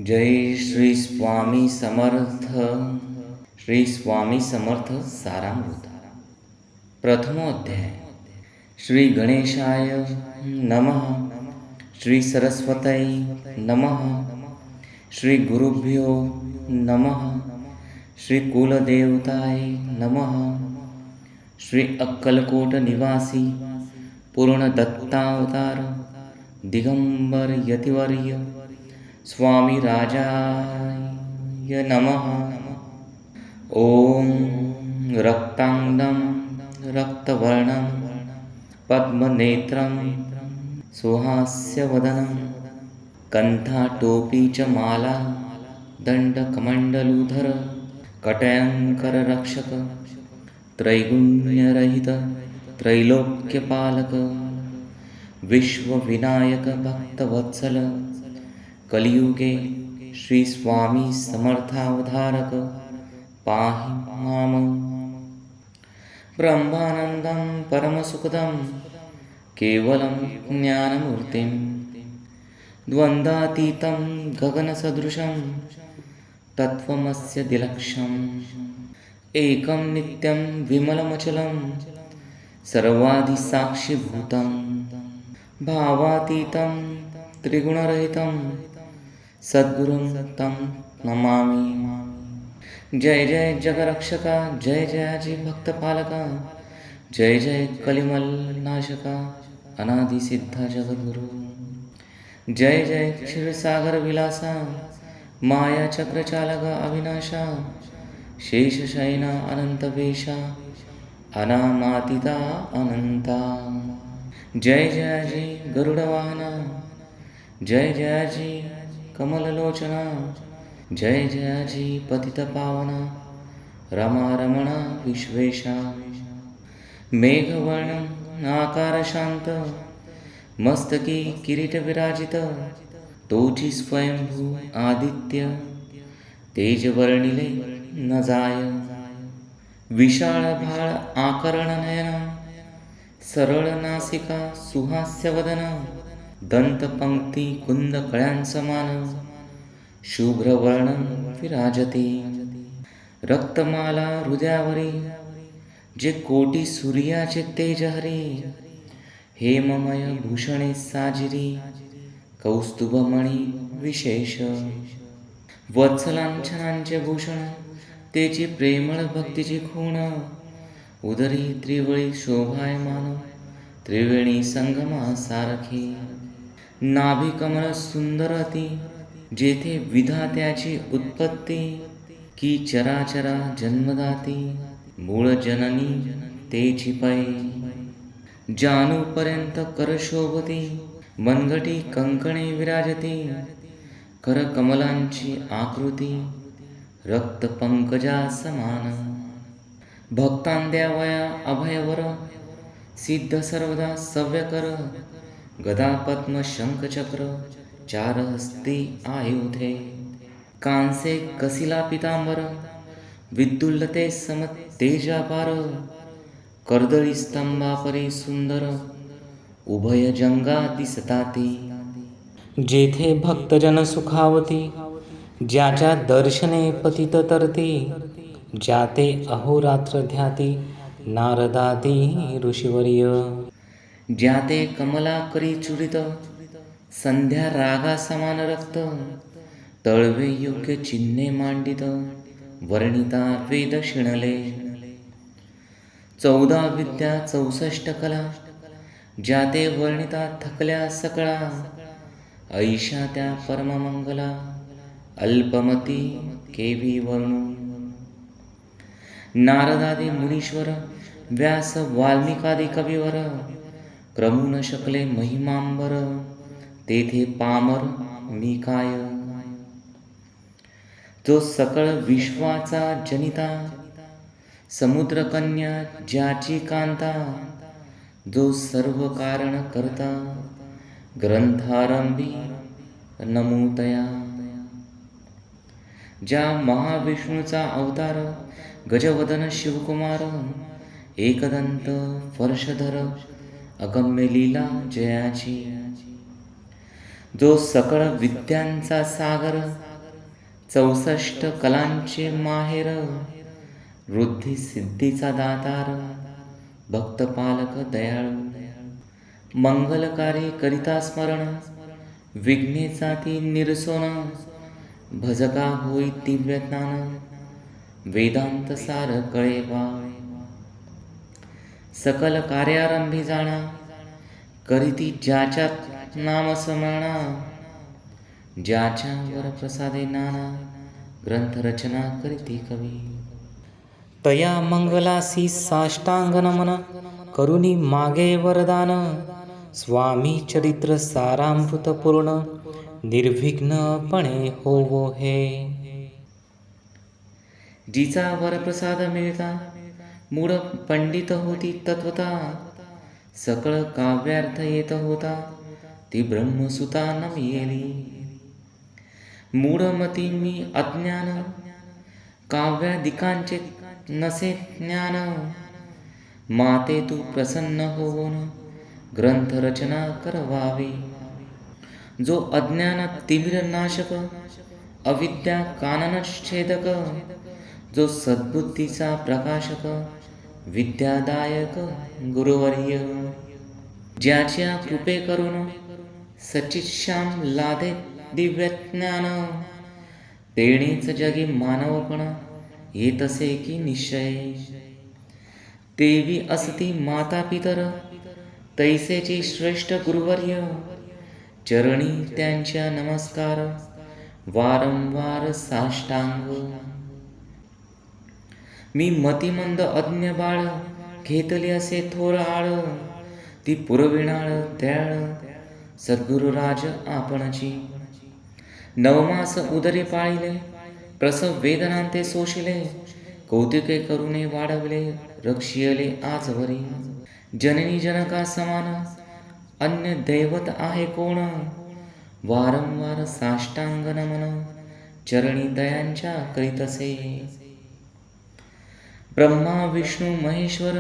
जय श्री स्वामी समर्थ. श्री स्वामी समर्थ सारामृत. प्रथमोध्याय. श्री गणेशाय नमः. श्री सरस्वतै नमः. श्री गुरुभ्यो नमः. श्री कुलदेवताय नमः. श्री अक्कलकोट निवासी पूर्ण दत्तावतार दिगंबर यतिवर्य स्वामी राजाय नमः. ओम रक्तांगं रक्तवर्णं पद्मनेत्रं सुहास्यवदनं कंठाटोपी च माला दंडकमंडलुधर कटयंकर रक्षक त्रैगुण्यरहित त्रैलोक्यपालक विश्वविनायक भक्तवत्सल कलियुगे श्री स्वामी समर्थावधारक पाहि माम. ब्रह्मानंदं परमसुखदं केवलं ज्ञानमूर्तिं द्वंद्वातीतं गगनसदृशं तत्त्वमस्य दिलक्षम् एकं नित्यं विमलमचलं सर्वाधिसाक्षिभूतं भावातीतं त्रिगुणरहितं सद्गुरुं तं नमामि. जय जय जगरक्षका, जय जयाजी भक्तपालका, जय जय कलिमलनाशका अनादिसिद्धा जगद्गुरु. जय जय क्षीरसागर विलासा मायाचक्रचालक अविनाशा शेषशयना अनंतवेशा अनामातिता अनंता. जय जयाजी गरुडवाहना, जय जयाजी कमललोचना, जय जयाजी पतितपावना रमारमणा विश्वेशा. मेघवर्णं आकारशांत मस्तकी किरीट विराजित तोची स्वयंभू आदित्य तेजवर्णिले न जाय. विशाळ भाळ आकर्णनयन सरळ नासिका सुहास्यवदन दंतपंक्ती कुंदकळ्यांसमान शुभ्रवर्णं विराजते. रक्तमाला हृदयावरी जे कोटी सूर्याचे तेज हरी हेममय भूषणे साजिरी कौस्तुभमणी विशेष. वत्सलांछनांचे भूषण तेची प्रेमळ भक्तीची खूण उदरी त्रिवळी शोभायमान त्रिवेणी संगमा सारखी. नाभी कमल सुंदरती जेथे विधात्याची उत्पत्ती की चराचरा जन्मदाती मूळ जननी तेची पै. जानूपर्यंत कर शोभती मनगटी कंकणे विराजती कर कमलांची आकृती रक्तपंकजा समान. भक्तांद्यावया अभयवर सिद्ध सर्वदा सव्यकर गदा पद्म शंखचक्र चार हस्ती आयुधे. कांसे कसिला पितांबर विद्युल्लते सम तेजापार कर्दळी स्तंभापरी सुंदर उभय जंगा दिसताती. जेथे भक्तजन सुखावती ज्याच्या दर्शने पतित तरती जाते अहोरात्र ध्याती नारदादी ऋषीवर्य. ज्याते कमला करी चुरित संध्या रागा समान रक्त तळवे योग्य चिन्हे मांडित वर्णिता वेद शिणले. 14 विद्या 64 कला ज्याते वर्णिता थकल्या सकळा ऐशा त्या परममंगला अल्पमती केवी वर्णू. नारदादी मुनीश्वर व्यास वाल्मिकादी कविवर क्रमू न शकले महिमांबर तेथे पामर मी काय. जो सकळ विश्वाचा जनिता समुद्रकन्या ज्याची कांता जो सर्व कारण करता ग्रंथारंभी नमूतया. ज्या महाविष्णूचा अवतार गजवदन शिवकुमार एकदंत वर्षधर अगम्य लीला जयाची. जो सकळ विद्यांचा सागर, 64 कलांचे माहेर, वृद्धी सिद्धीचा दातार, भक्त पालक दयाळू, मंगलकारी करिता स्मरण, विघ्नेचा ती निरसोन, भजका होई दिव्य ज्ञान, वेदांत सार कळे पावे, सकल कार्यारंभी जाणा, करीती ज्याच्यात नामस्मरणा, ज्याच्यावर प्रसादे नाना, ग्रंथ रचना करीती कवी. तया मंगलासी साष्टांग नमन, करुणी मागे वरदान, स्वामी चरित्र सारामृत पूर्ण, निर्विघ्नपणे होवो हे. जिचा वरप्रसाद मिळता, मूळ पंडित होती तत्वता, सकळ काव्यार्थ येत होता, ती ब्रह्मसुता नमियेली. मूढमती मी अज्ञान, काव्यादिकांचे नसे ज्ञान, माते तू प्रसन्न होऊन ग्रंथ रचना करवावी. जो अज्ञान तिमिर नाशक, अविद्या काननच्छेदक, जो सद्बुद्धीचा प्रकाशक, विद्यादायक गुरुवर्य, ज्याच्या कृपे करून सचिश्याम लादे दिव्य ज्ञान, तेणेच जगी मानवपण येतसे की निश्चय. देवी असती माता पितर, तैसेची श्रेष्ठ गुरुवर्य, चरणी त्यांच्या नमस्कार, वारंवार साष्टांग. मी मतिमंद अज्ञ बाळ, घेतली असे थोर आळ, ती पुरविणाळ दयाळ, सद्गुरुराज आपणची. नवमास उदरी पाळिले, प्रसव वेदनांते सोशिले, कौतुके करुणे वाढविले, रक्षियले आजवरी. जननी जनका समान, अन्य दैवत आहे कोण, वारंवार साष्टांग नमन, चरणी दयांच्या करीतसे. ब्रह्मा विष्णू महेश्वर,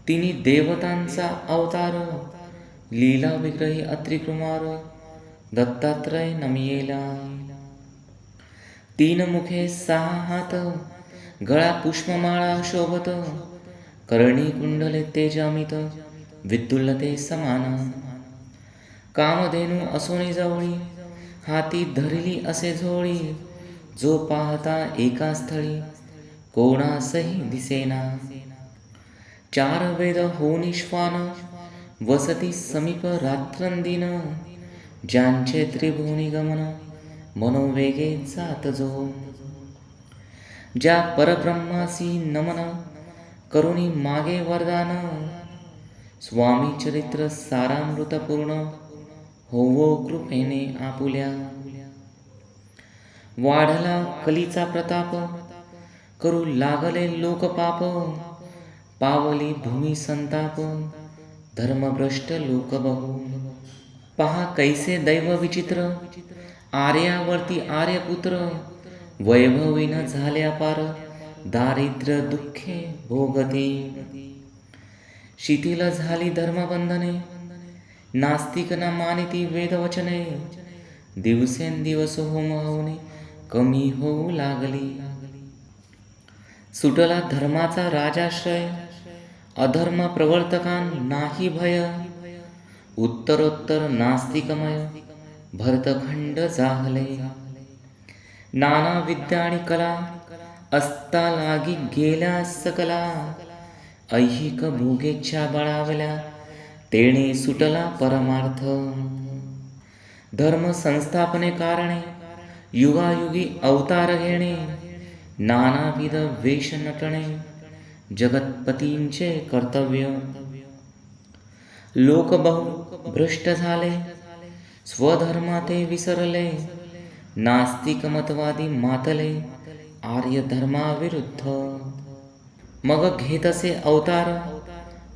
तिन्ही देवतांचा अवतार, लीला विग्रही अत्रिकुमार, दत्तात्रय नमियेला. 3 मुखे 6 हात, गळा पुष्पमाळा शोभत, कर्णी कुंडले तेजामित, विद्युल्लते समान. कामधेनू असोनी जवळी, हाती धरली असे झोळी, जो पाहता एका स्थळी, कोणासही दिसेना. 4 वेद होनी श्वान, वसती समीप रात्रंदिन, ज्यांचे त्रिभुवनी गमन, मनोवेगे जात जो. ज्या परब्रह्मासी नमन, करुणी मागे वरदान, स्वामी चरित्र सारामृत पूर्ण, होवो कृपेने आपुल्या. वाढला कलीचा प्रताप, करू लागले लोकपाप, पावली भूमी संताप, धर्मभ्रष्ट लोक बहु. पहा कैसे दैव विचित्र, आर्यावरती आर्यपुत्र, वैभवीन झाल्या पार, दारिद्र्य दुःखे भोगती. शिथिल झाली धर्मबंधने, नास्तिक न मानिती वेदवचने, दिवसेंदिवस होम होणे कमी होऊ लागली. सुटला धर्माचा राजाश्रय, अधर्म प्रवर्तकां नाही भय, उत्तरोत्तर नास्तिकमय, भरतखंड जाहले. नाना विद्या आणि कला, असता लागी गेल्या सकला, ऐहिक भोगेच्छा बळावल्या, तेणे सुटला परमार्थ. धर्म संस्थापने कारणे, युगायुगी अवतार घेणे, नानाविध वेश नटणे, जगतपतींचे कर्तव्य. लोक बहु भ्रष्ट झाले, स्वधर्माते विसरले, नास्तिक मतवादी मातले, आर्य धर्माविरुद्ध. मग घेतसे अवतार,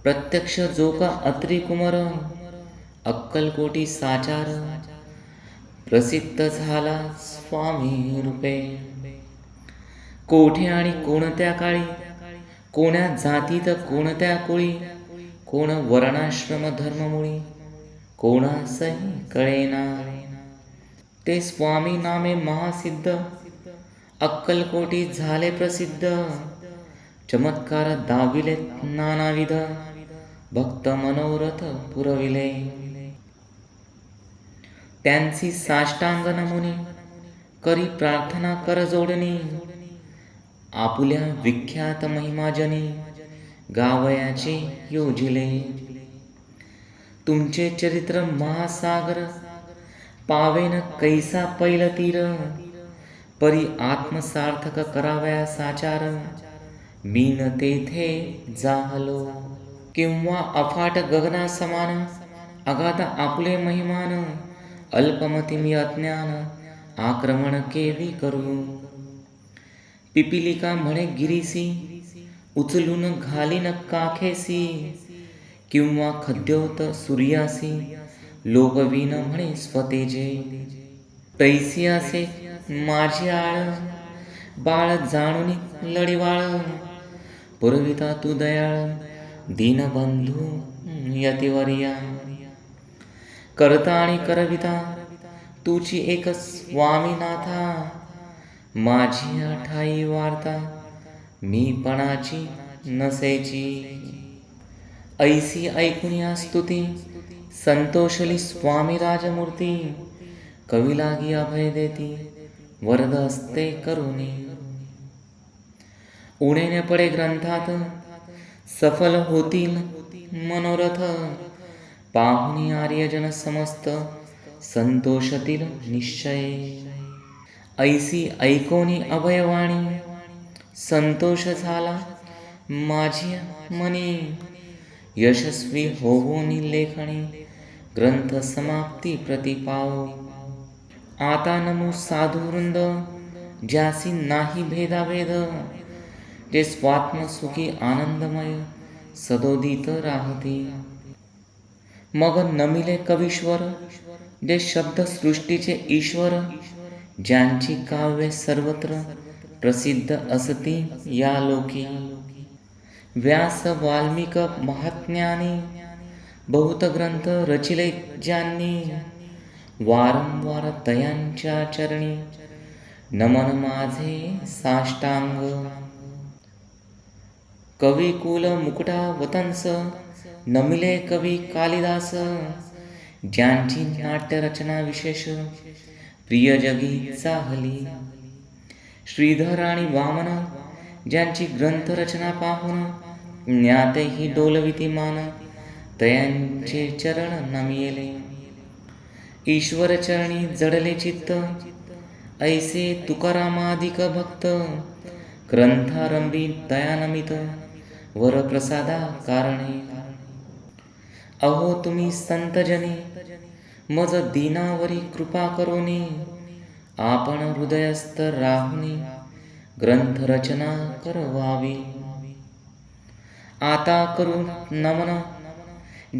प्रत्यक्ष जो का अत्रिकुमार, अक्कलकोटी साचार, प्रसिद्ध झाला स्वामी रूपे. कोठे आणि कोणत्या काळी, कोण्या जातीत कोणत्या कुळी, कोण वर्णाश्रम धर्ममुळी, कोणासही कळेना. ते स्वामी नामे महासिद्ध, अक्कलकोटी झाले प्रसिद्ध. चमत्कार दाविलेत नानाविध, भक्त मनोरथ पुरविले. त्यांची साष्टांग नमुनी, करी प्रार्थना कर जोडणी. आपुल्या विख्यात महिमाजनी, गावयाचे योजिले. तुमचे चरित्र महासागर, पावेन कैसा पैल तीर. परी आत्मसार्थक करावया साचार, मीन तेथे जाहलो. किंवा अफाट गगना समान, अगाध आपुले महिमान. अल्पमती मी अज्ञान, आक्रमण केवी करू. पिपिलिका म्हणे गिरीसी, उचलून घालीन काखेसी. किंवा खद्योत सूर्यासी, लोकवीन म्हणे स्वतेजे. तैसी असे माझी आळ, बाळ जाणून लढिवाळ. पुरविता तू दयाळ, दीनबंधू यतिवर्या. करता आणि करविता, तुची एक स्वामीनाथा. माझी ठाई वार्ता, मी पणाची नसेची. ऐसी ऐकून या स्तुती, संतोषली स्वामी राजमूर्ती. कवी लागी अभय देती, वरद असते करुणी. उणे न पडे ग्रंथात, सफल होतील मनोरथ. पाहुनी आर्यजन समस्त, संतोषतील निश्चय. ऐसी ऐकोनी अभयवाणी, संतोष झाला माझी मनी. यशस्वी होवोनी लेखणी, ग्रंथ समाप्ती प्रतिपाव. आता नमो साधुवृंद, ज्यासी नाही भेदाभेद. जे स्वात्मसुखी आनंदमय, सदोदित राहती. मग नमिले कवीश्वर, जे शब्द सृष्टीचे ईश्वर. ज्यांची काव्य सर्वत्र, प्रसिद्ध असती या लोकी. व्यास वाल्मिक महाज्ञानी, बहुत ग्रंथ रचिले ज्यांनी. वारंवार तयांच्या चरणी, नमन माझे साष्टांग. कविकुल मुकुटावतंस, नमिले कवी कालिदास. ज्यांची नाट्यरचना विशेष, प्रिय जगी चाहली. श्रीधर आणि वामन, ज्यांची ग्रंथरचना पाहून. ज्ञातेही डोलविती मान, तयांचे चरण नमिले. ईश्वरचरणी जडले चित्त, ऐसे तुकारामादिक भक्त. ग्रंथारंभी तयानमित, वरप्रसादा कारणे. अहो तुम्ही संतजनी, मज दीनावरी कृपा करोनी. आपण हृदयस्थ राहुनी, ग्रंथरचना करवावी. आता करू नमन,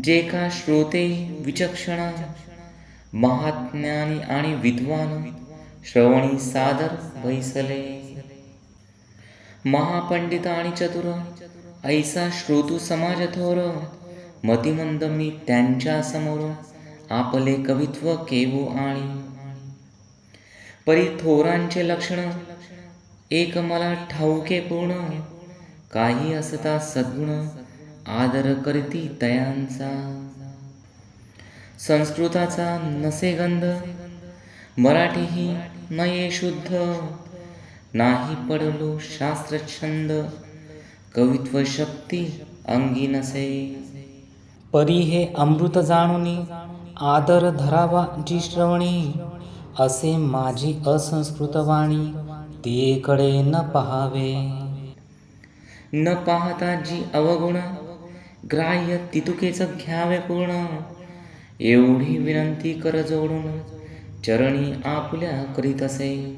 जे का श्रोते विचक्षण. महाज्ञानी आणि विद्वान, श्रवणी सादर बैसले. महापंडित आणि चतुर, ऐसा श्रोतू समाज थोर. मतिमंद मी त्यांच्या समोर, आपले कवित्व केवो आणि. परी थोरांचे लक्षण, एक मला ठाऊके पूर्ण. काही असता सद्गुण, आदर करीती तयांचा. संस्कृताचा नसे गंध, मराठीही नये शुद्ध. नाही पडलो शास्त्रछंद, कवित्व शक्ती अंगी नसे. परी हे अमृत जाणुनी, आदर धरावा जी श्रवणी. असे माझी असंस्कृत वाणी, तीकडे न पहावे. न पाहता जी अवगुण, ग्राह्य तितुकेच घ्यावे पूर्ण. एवढी विनंती कर जोडून, चरणी आपुल्या करीत असे.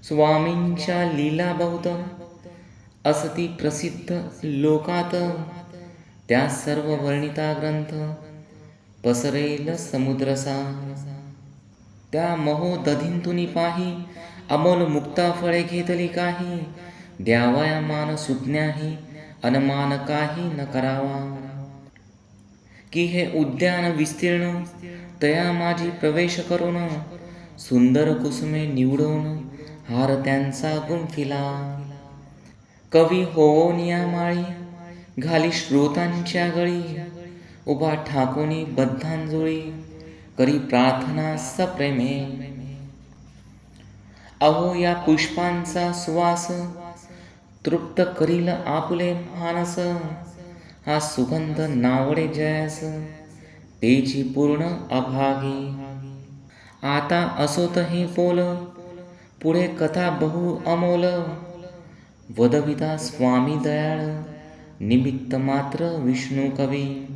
स्वामींच्या लीला बहुत, असती प्रसिद्ध लोकात. त्या सर्व वर्णिता ग्रंथ, पसरेल समुद्रसा. त्या महोदधींतुनी पाही, अमोल मुक्ता फळे घेतली काही. द्यावया मान सुज्ञाही, अनमान काही न करावा. की हे उद्यान विस्तीर्ण तया माझी प्रवेश करून सुंदर कुसुमे निवडून हार त्यांचा गुंफिला. कवी होवोनिया माळी घाली श्रोतांच्या गळी, उभा ठाकोनी बद्धांजोळी करी प्रार्थना सप्रेमे. अहो या पुष्पांचा सुवास तृप्त करील आपुले मानस, हा सुगंध नावडे जयास तेची पूर्ण अभागी. आता असोत हे बोल पुढे कथा बहु अमोल, वदविता स्वामी दयाळ निमित्त मात्र विष्णू कवी.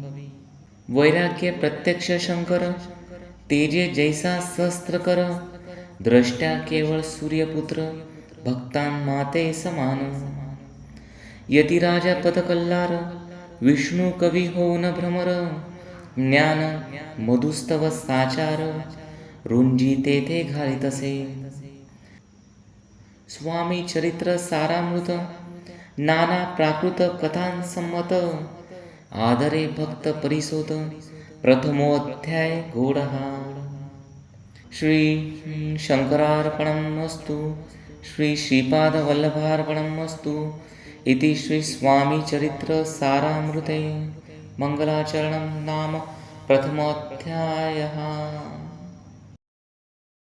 वैराग्य प्रत्यक्ष शंकर तेजे जैसा शस्त्र कर, द्रष्ट्या केवळ सूर्यपुत्र भक्तां माते समान. यतिराजा पदकल्लार विष्णू कवी होऊन भ्रमर, ज्ञान मधुस्तव साचार रुंजी तेथे घालितसे. स्वामी चरित्र सारामृत नाना प्राकृत कथांसम्मत, आदरे भक्त परिसोत प्रथमोऽध्याय गोडहा. श्री शंकरार्पणमस्तु. श्री श्रीपादवल्लभार्पणमस्तु. इति श्री स्वामी चरित्र सारामृते मंगलाचरणं नाम प्रथमोऽध्यायः.